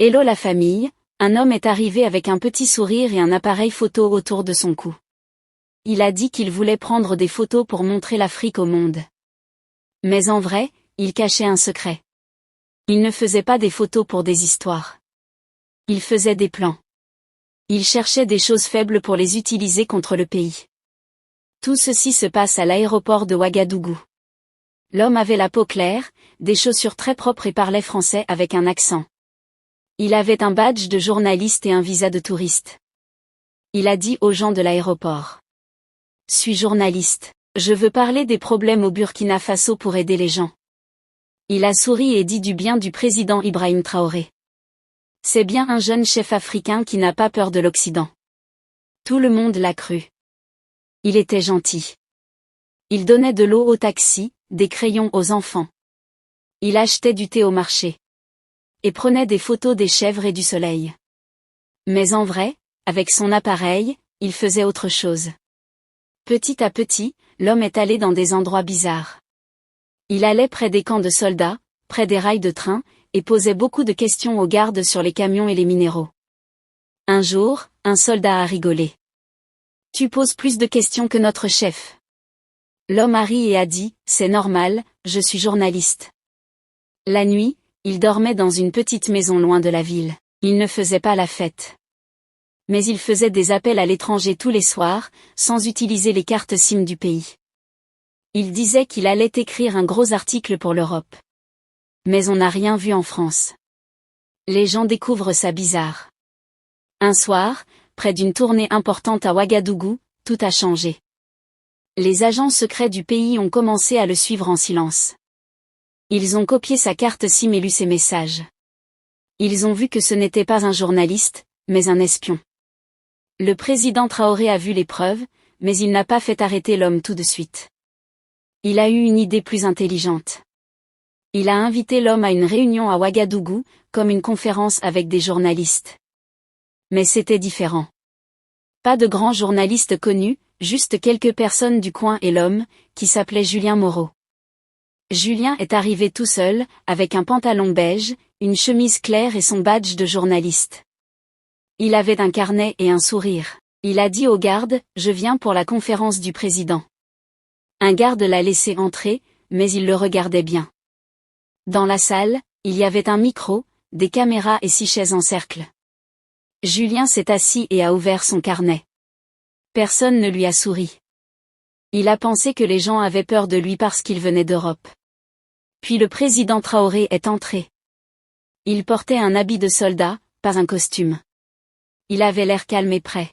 Hello la famille, un homme est arrivé avec un petit sourire et un appareil photo autour de son cou. Il a dit qu'il voulait prendre des photos pour montrer l'Afrique au monde. Mais en vrai, il cachait un secret. Il ne faisait pas des photos pour des histoires. Il faisait des plans. Il cherchait des choses faibles pour les utiliser contre le pays. Tout ceci se passe à l'aéroport de Ouagadougou. L'homme avait la peau claire, des chaussures très propres et parlait français avec un accent. Il avait un badge de journaliste et un visa de touriste. Il a dit aux gens de l'aéroport. « Suis journaliste. Je veux parler des problèmes au Burkina Faso pour aider les gens. » Il a souri et dit du bien du président Ibrahim Traoré. C'est bien un jeune chef africain qui n'a pas peur de l'Occident. Tout le monde l'a cru. Il était gentil. Il donnait de l'eau aux taxis, des crayons aux enfants. Il achetait du thé au marché. Et prenait des photos des chèvres et du soleil. Mais en vrai, avec son appareil, il faisait autre chose. Petit à petit, l'homme est allé dans des endroits bizarres. Il allait près des camps de soldats, près des rails de train, et posait beaucoup de questions aux gardes sur les camions et les minéraux. Un jour, un soldat a rigolé. « Tu poses plus de questions que notre chef. » L'homme a ri et a dit, « C'est normal, je suis journaliste. » La nuit, il dormait dans une petite maison loin de la ville. Il ne faisait pas la fête. Mais il faisait des appels à l'étranger tous les soirs, sans utiliser les cartes SIM du pays. Il disait qu'il allait écrire un gros article pour l'Europe. Mais on n'a rien vu en France. Les gens découvrent ça bizarre. Un soir, près d'une tournée importante à Ouagadougou, tout a changé. Les agents secrets du pays ont commencé à le suivre en silence. Ils ont copié sa carte SIM et lu ses messages. Ils ont vu que ce n'était pas un journaliste, mais un espion. Le président Traoré a vu les preuves, mais il n'a pas fait arrêter l'homme tout de suite. Il a eu une idée plus intelligente. Il a invité l'homme à une réunion à Ouagadougou, comme une conférence avec des journalistes. Mais c'était différent. Pas de grands journalistes connus, juste quelques personnes du coin et l'homme, qui s'appelait Julien Moreau. Julien est arrivé tout seul, avec un pantalon beige, une chemise claire et son badge de journaliste. Il avait un carnet et un sourire. Il a dit au garde, « Je viens pour la conférence du président. » Un garde l'a laissé entrer, mais il le regardait bien. Dans la salle, il y avait un micro, des caméras et 6 chaises en cercle. Julien s'est assis et a ouvert son carnet. Personne ne lui a souri. Il a pensé que les gens avaient peur de lui parce qu'il venait d'Europe. Puis le président Traoré est entré. Il portait un habit de soldat, pas un costume. Il avait l'air calme et prêt.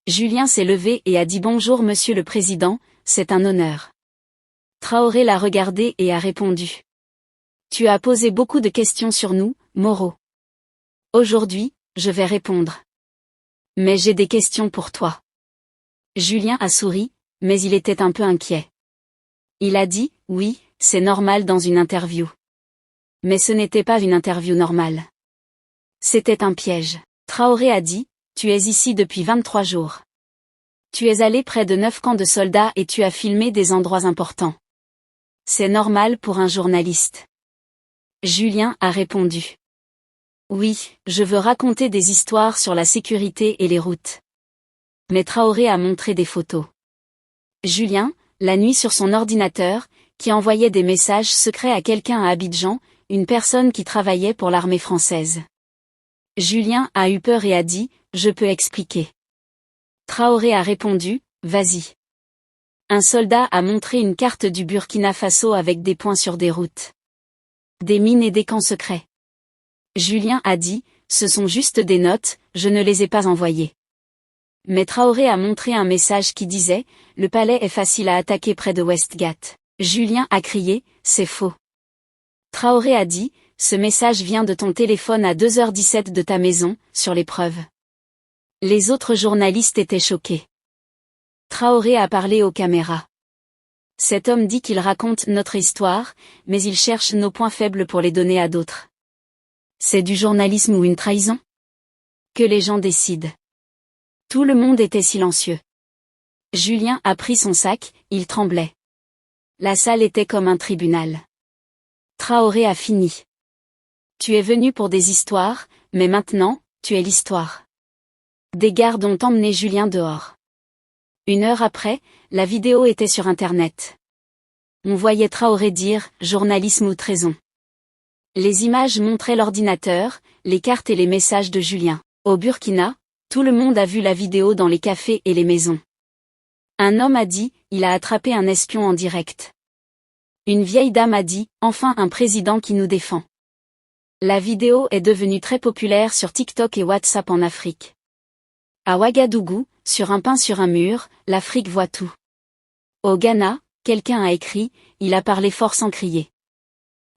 Julien s'est levé et a dit « Bonjour Monsieur le Président, c'est un honneur. » Traoré l'a regardé et a répondu. « Tu as posé beaucoup de questions sur nous, Moreau. Aujourd'hui, je vais répondre. Mais j'ai des questions pour toi. » Julien a souri, mais il était un peu inquiet. Il a dit « Oui, c'est normal dans une interview. » Mais ce n'était pas une interview normale. C'était un piège. Traoré a dit « Tu es ici depuis 23 jours. Tu es allé près de 9 camps de soldats et tu as filmé des endroits importants. C'est normal pour un journaliste. » Julien a répondu. « Oui, je veux raconter des histoires sur la sécurité et les routes. » Mais Traoré a montré des photos. Julien, la nuit sur son ordinateur, qui envoyait des messages secrets à quelqu'un à Abidjan, une personne qui travaillait pour l'armée française. Julien a eu peur et a dit « Je peux expliquer. » Traoré a répondu « Vas-y. » Un soldat a montré une carte du Burkina Faso avec des points sur des routes. Des mines et des camps secrets. Julien a dit « Ce sont juste des notes, je ne les ai pas envoyées. » Mais Traoré a montré un message qui disait « Le palais est facile à attaquer près de Westgate. » Julien a crié « C'est faux. » Traoré a dit « Ce message vient de ton téléphone à 2h17 de ta maison, sur les preuves. » Les autres journalistes étaient choqués. Traoré a parlé aux caméras. Cet homme dit qu'il raconte notre histoire, mais il cherche nos points faibles pour les donner à d'autres. C'est du journalisme ou une trahison? Que les gens décident. Tout le monde était silencieux. Julien a pris son sac, il tremblait. La salle était comme un tribunal. Traoré a fini. Tu es venu pour des histoires, mais maintenant, tu es l'histoire. Des gardes ont emmené Julien dehors. 1 heure après, la vidéo était sur Internet. On voyait Traoré dire « journalisme ou trahison ». Les images montraient l'ordinateur, les cartes et les messages de Julien. Au Burkina, tout le monde a vu la vidéo dans les cafés et les maisons. Un homme a dit « il a attrapé un espion en direct ». Une vieille dame a dit « enfin un président qui nous défend ». La vidéo est devenue très populaire sur TikTok et WhatsApp en Afrique. À Ouagadougou, sur un pain sur un mur, l'Afrique voit tout. Au Ghana, quelqu'un a écrit « il a parlé fort sans crier ».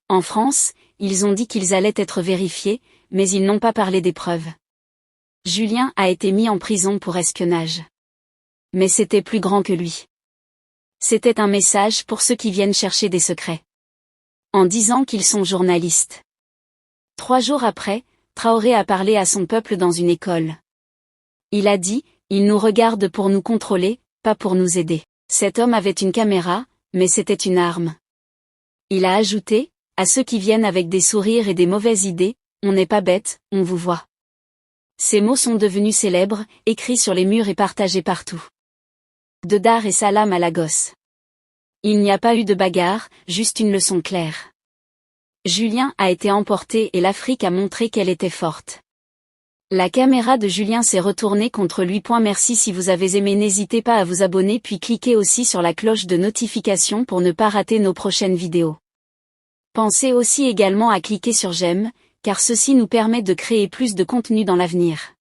En France, ils ont dit qu'ils allaient être vérifiés, mais ils n'ont pas parlé des preuves. Julien a été mis en prison pour espionnage. Mais c'était plus grand que lui. C'était un message pour ceux qui viennent chercher des secrets. En disant qu'ils sont journalistes. 3 jours après, Traoré a parlé à son peuple dans une école. Il a dit, ils nous regardent pour nous contrôler, pas pour nous aider. Cet homme avait une caméra, mais c'était une arme. Il a ajouté, à ceux qui viennent avec des sourires et des mauvaises idées, on n'est pas bête, on vous voit. Ces mots sont devenus célèbres, écrits sur les murs et partagés partout. De Dar et Salam à Lagos. Il n'y a pas eu de bagarre, juste une leçon claire. Julien a été emporté et l'Afrique a montré qu'elle était forte. La caméra de Julien s'est retournée contre lui. Merci si vous avez aimé, n'hésitez pas à vous abonner puis cliquez aussi sur la cloche de notification pour ne pas rater nos prochaines vidéos. Pensez aussi également à cliquer sur j'aime, car ceci nous permet de créer plus de contenu dans l'avenir.